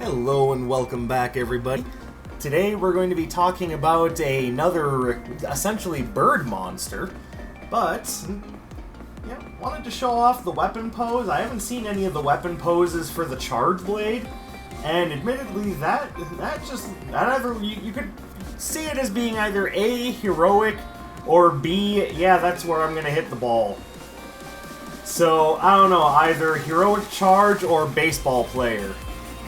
Hello and welcome back, everybody. Today we're going to be talking about another essentially bird monster, but yeah, wanted to show off the weapon pose. I haven't seen any of the weapon poses for the charge blade, and admittedly you could see it as being either A, heroic, or B, yeah, that's where I'm gonna hit the ball. So I don't know, either heroic charge or baseball player.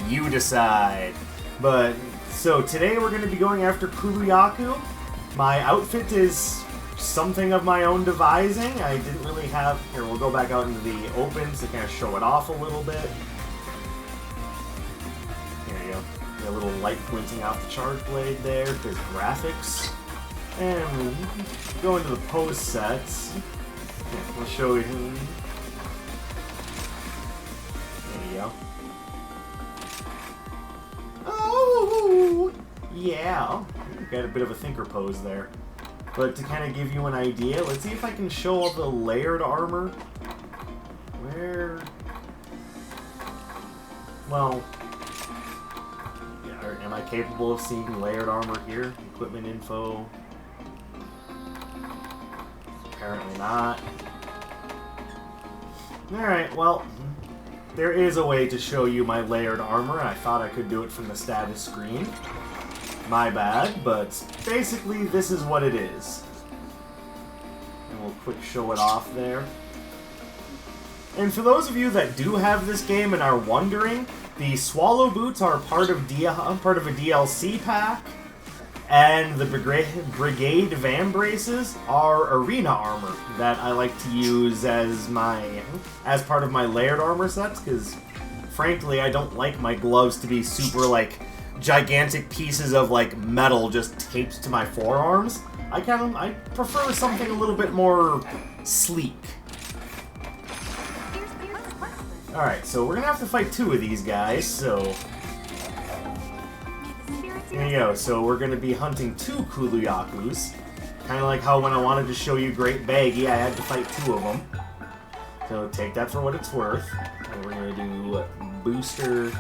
You decide. But, so today we're going to be going after Kulu-Ya-Ku. My outfit is something of my own devising. I didn't really have... Here, we'll go back out into the open to kind of show it off a little bit. There you go. Got a little light pointing off the charge blade there. There's graphics. And we'll go into the pose sets. Yeah, we'll show you. There you go. Oh, yeah. Got a bit of a thinker pose there. But to kind of give you an idea, let's see if I can show all the layered armor. Where... Well... Yeah, am I capable of seeing layered armor here? Equipment info... Apparently not. Alright, well... There is a way to show you my layered armor, and I thought I could do it from the status screen. My bad, but basically this is what it is. And we'll quick show it off there. And for those of you that do have this game and are wondering, the Swallow Boots are part of a DLC pack, and the Brigade Van Braces are arena armor that I like to use as part of my layered armor sets, because frankly I don't like my gloves to be super gigantic pieces of metal just taped to my forearms. I prefer something a little bit more sleek. Alright, so we're gonna have to fight two of these guys, so there you go, so we're going to be hunting two Kulu-Ya-Kus. Kind of like how when I wanted to show you Great Baggy, I had to fight two of them. So take that for what it's worth. And we're going to do Booster,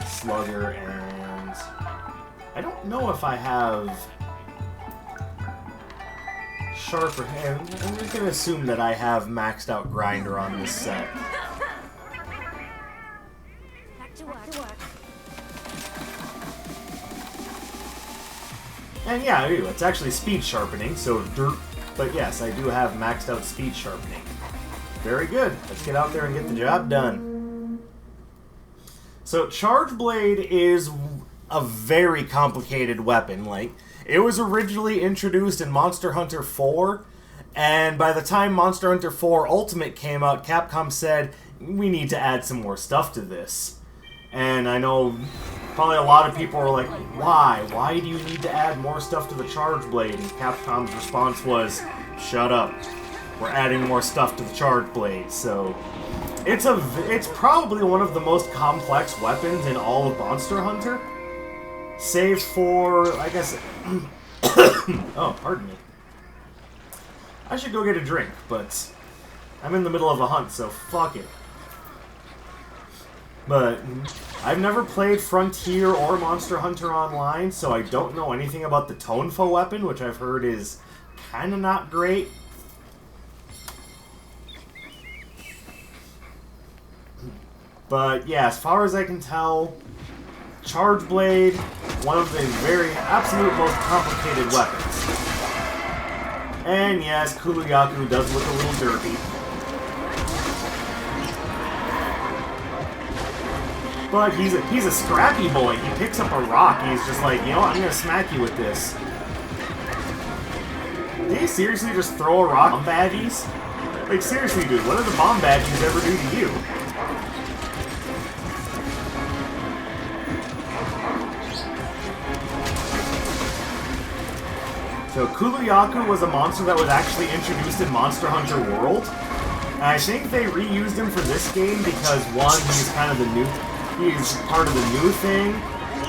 Slugger, and... I don't know if I have... Sharper Hand. I'm just going to assume that I have maxed out Grinder on this set. Back to work. And yeah, I do. It's actually speed sharpening, so dirt. But yes, I do have maxed out speed sharpening. Very good. Let's get out there and get the job done. So Charge Blade is a very complicated weapon. It was originally introduced in Monster Hunter 4, and by the time Monster Hunter 4 Ultimate came out, Capcom said, we need to add some more stuff to this. And I know probably a lot of people are like, why? Why do you need to add more stuff to the Charge Blade? And Capcom's response was, shut up. We're adding more stuff to the Charge Blade. So it's probably one of the most complex weapons in all of Monster Hunter. Save for, I guess... oh, pardon me. I should go get a drink, but I'm in the middle of a hunt, so fuck it. But I've never played Frontier or Monster Hunter Online, so I don't know anything about the Tonfa weapon, which I've heard is kind of not great. But yeah, as far as I can tell, Charge Blade, one of the absolute most complicated weapons. And yes, Kulu-Ya-Ku does look a little derpy. But he's a scrappy boy. He picks up a rock. He's just like, you know what? I'm gonna smack you with this. Did he seriously just throw a rock on badgies? Seriously, dude, what did the bomb badgies ever do to you? So Kulu-Ya-Ku was a monster that was actually introduced in Monster Hunter World. And I think they reused him for this game because, one, he's kind of the new... He's part of the new thing,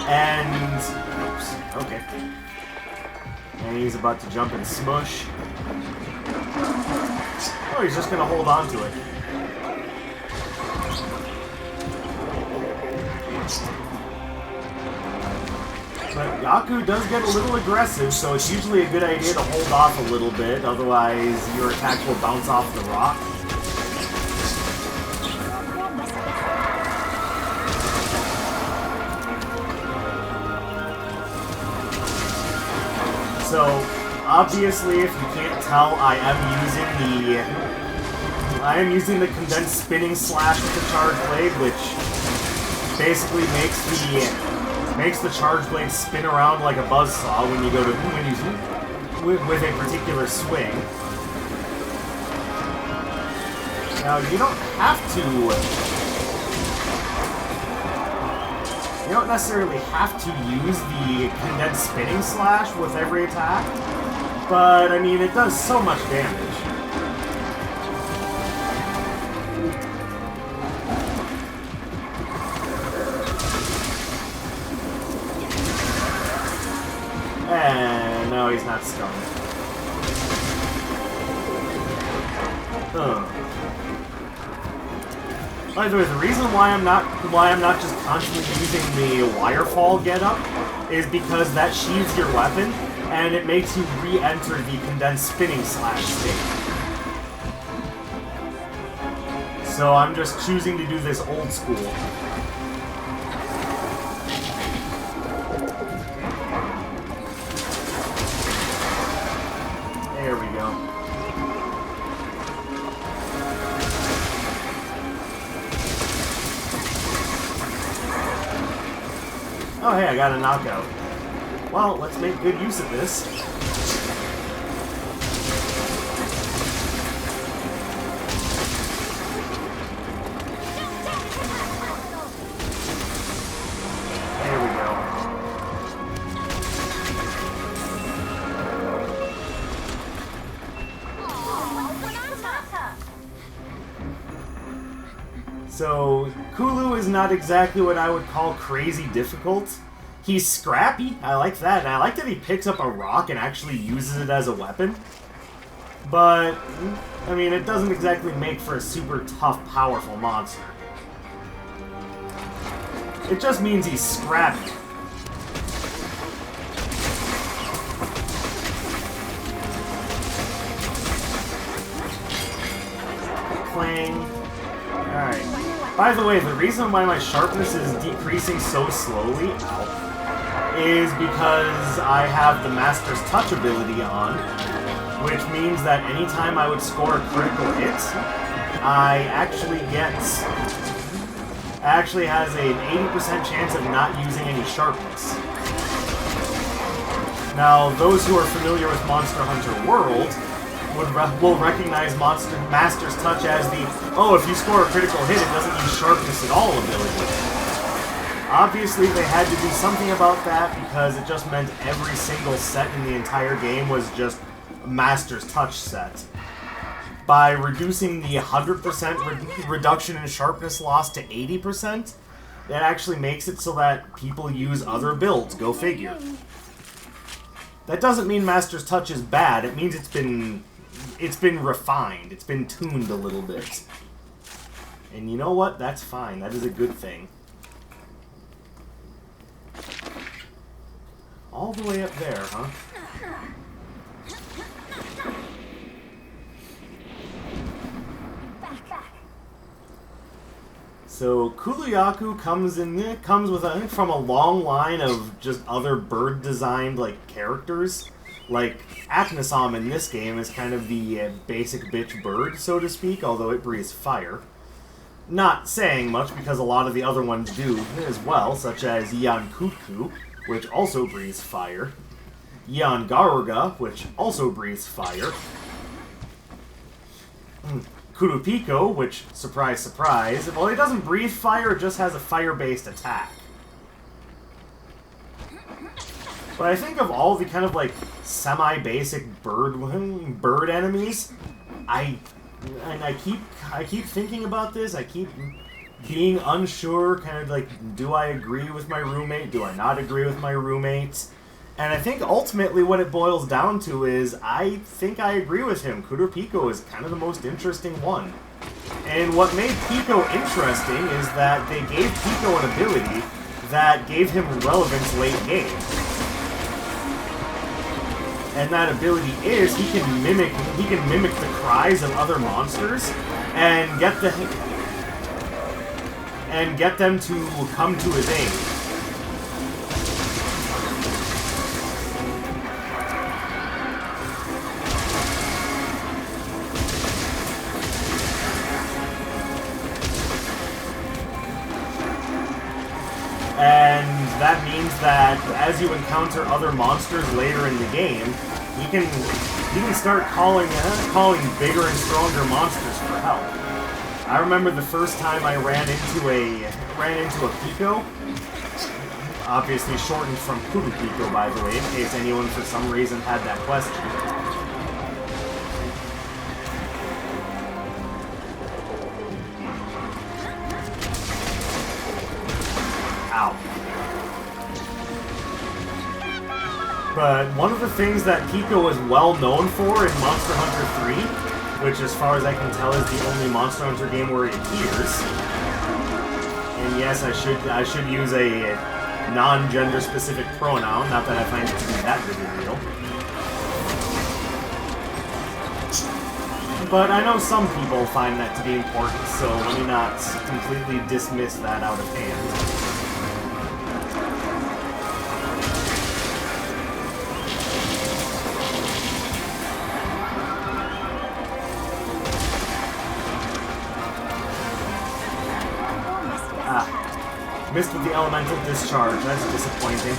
and... Oops, okay. And he's about to jump and smush. Oh, he's just gonna hold on to it. But Yaku does get a little aggressive, so it's usually a good idea to hold off a little bit, otherwise your attack will bounce off the rock. So, obviously, if you can't tell, I am using the condensed spinning slash with the charge blade, which basically makes the charge blade spin around like a buzzsaw when you go to with a particular swing. Now, you don't have to. You don't necessarily have to use the condensed spinning slash with every attack, but I mean, it does so much damage. And no, he's not stunned. By the way, the reason why I'm not just constantly using the wirefall getup is because that sheathes your weapon and it makes you re-enter the condensed spinning slash state. So I'm just choosing to do this old school. There we go. Oh hey, I got a knockout. Well, let's make good use of this. There we go. So, Kulu is not exactly what I would call crazy difficult. He's scrappy, I like that, and I like that he picks up a rock and actually uses it as a weapon. But, I mean, it doesn't exactly make for a super tough, powerful monster. It just means he's scrappy. Clang. Alright. By the way, the reason why my sharpness is decreasing so slowly is because I have the Master's Touch ability on, which means that anytime I would score a critical hit, I actually has an 80% chance of not using any sharpness. Now, those who are familiar with Monster Hunter World will recognize Master's Touch as the, oh, if you score a critical hit, it doesn't use sharpness at all ability. Obviously, they had to do something about that because it just meant every single set in the entire game was just a Master's Touch set. By reducing the 100% reduction in sharpness loss to 80%, that actually makes it so that people use other builds, go figure. That doesn't mean Master's Touch is bad, it means it's been refined, it's been tuned a little bit. And you know what? That's fine, that is a good thing. All the way up there, huh? So Kulu-Ya-Ku comes from a long line of just other bird designed like characters. Like Aknasom in this game is kind of the basic bitch bird, so to speak, although it breathes fire. Not saying much because a lot of the other ones do as well, such as Yian-Kut-Ku, which also breathes fire. Yian-Garuga, which also breathes fire. Qurupeco, which, surprise, surprise, well, he doesn't breathe fire, it just has a fire-based attack. But I think of all the kind of, like, semi-basic bird enemies, I keep thinking about this, I keep being unsure, kind of like, do I agree with my roommate, do I not agree with my roommate? And I think ultimately what it boils down to is, I think I agree with him. Qurupeco is kind of the most interesting one. And what made Pico interesting is that they gave Pico an ability that gave him relevance late game. And that ability is he can mimic the cries of other monsters and get them to come to his aid. And that means that as you encounter other monsters later in the game, you can start calling bigger and stronger monsters for help. I remember the first time I ran into a Pico, obviously shortened from Qurupeco, by the way, in case anyone for some reason had that question. Ow. But one of the things that Pico is well known for in Monster Hunter 3, which as far as I can tell is the only Monster Hunter game where it appears, and yes, I should use a non-gender specific pronoun, not that I find it to be that big a deal. But I know some people find that to be important, so let me not completely dismiss that out of hand. Missed with the elemental discharge. That's disappointing.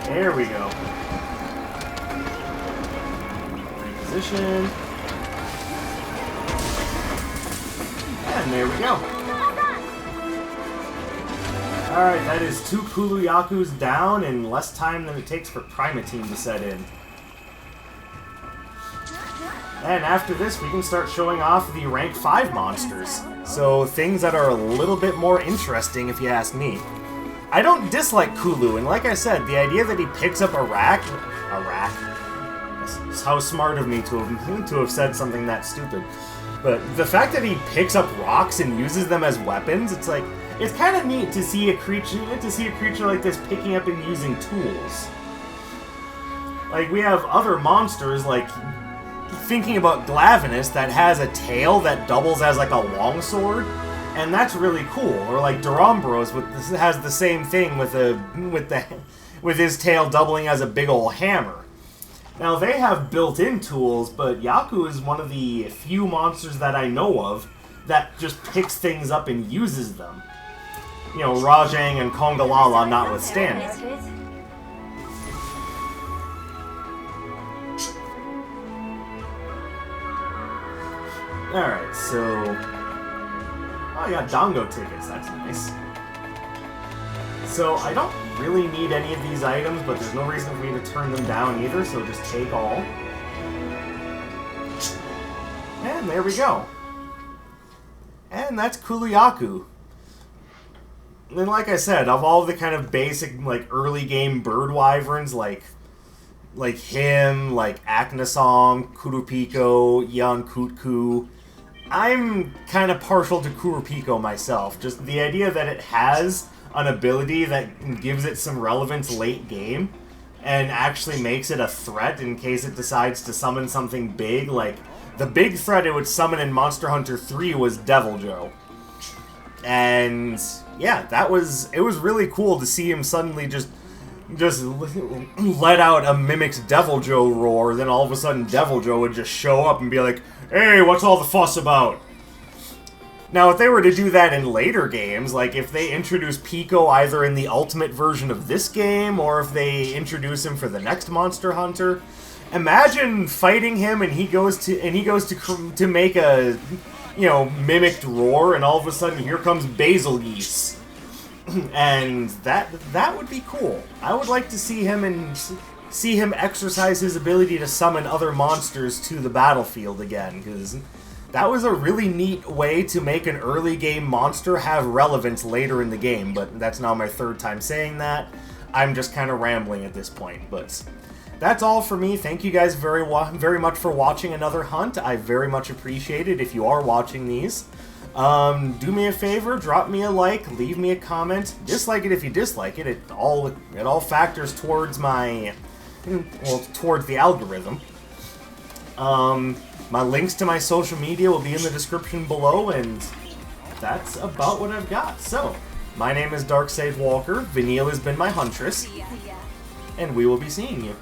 There we go. Reposition. And there we go. Alright, that is 2 Kulu-Ya-Kus down in less time than it takes for Primatine to set in. And after this, we can start showing off the rank 5 monsters. So, things that are a little bit more interesting, if you ask me. I don't dislike Kulu, and like I said, the idea that he picks up a rack... That's how smart of me to have said something that stupid. But the fact that he picks up rocks and uses them as weapons, it's like... It's kind of neat to see a creature like this picking up and using tools. Like, we have other monsters, like... Thinking about Glavenus, that has a tail that doubles as like a longsword. And that's really cool. Or like Durambros has the same thing with his tail doubling as a big ol' hammer. Now they have built-in tools, but Yaku is one of the few monsters that I know of that just picks things up and uses them. You know, Rajang and Kongalala notwithstanding. Alright, so... Oh, I got Dongo tickets, that's nice. So, I don't really need any of these items, but there's no reason for me to turn them down either, so just take all. And there we go. And that's Kulu-Ya-Ku. And like I said, of all the kind of basic, like, early game bird wyverns, like him, like Aknasong, Qurupeco, Yian-Kut-Ku, I'm kind of partial to Qurupeco myself. Just the idea that it has an ability that gives it some relevance late game and actually makes it a threat in case it decides to summon something big. Like, the big threat it would summon in Monster Hunter 3 was Deviljho. And yeah, it was really cool to see him suddenly just let out a mimic's Deviljho roar, then all of a sudden Deviljho would just show up and be like, "Hey, what's all the fuss about?" Now, if they were to do that in later games, like if they introduce Pico either in the ultimate version of this game, or if they introduce him for the next Monster Hunter, imagine fighting him and he goes to make a, you know, mimicked roar, and all of a sudden here comes Basil Geese. And that would be cool. I would like to see him exercise his ability to summon other monsters to the battlefield again, because that was a really neat way to make an early game monster have relevance later in the game, but that's now my third time saying that. I'm just kind of rambling at this point, but that's all for me. Thank you guys very much for watching another hunt. I very much appreciate it if you are watching these. Do me a favor, drop me a like, leave me a comment, dislike it if you dislike it. It all factors towards towards the algorithm. My links to my social media will be in the description below, and that's about what I've got. So, my name is Darkside Walker, Vanille has been my huntress, and we will be seeing you.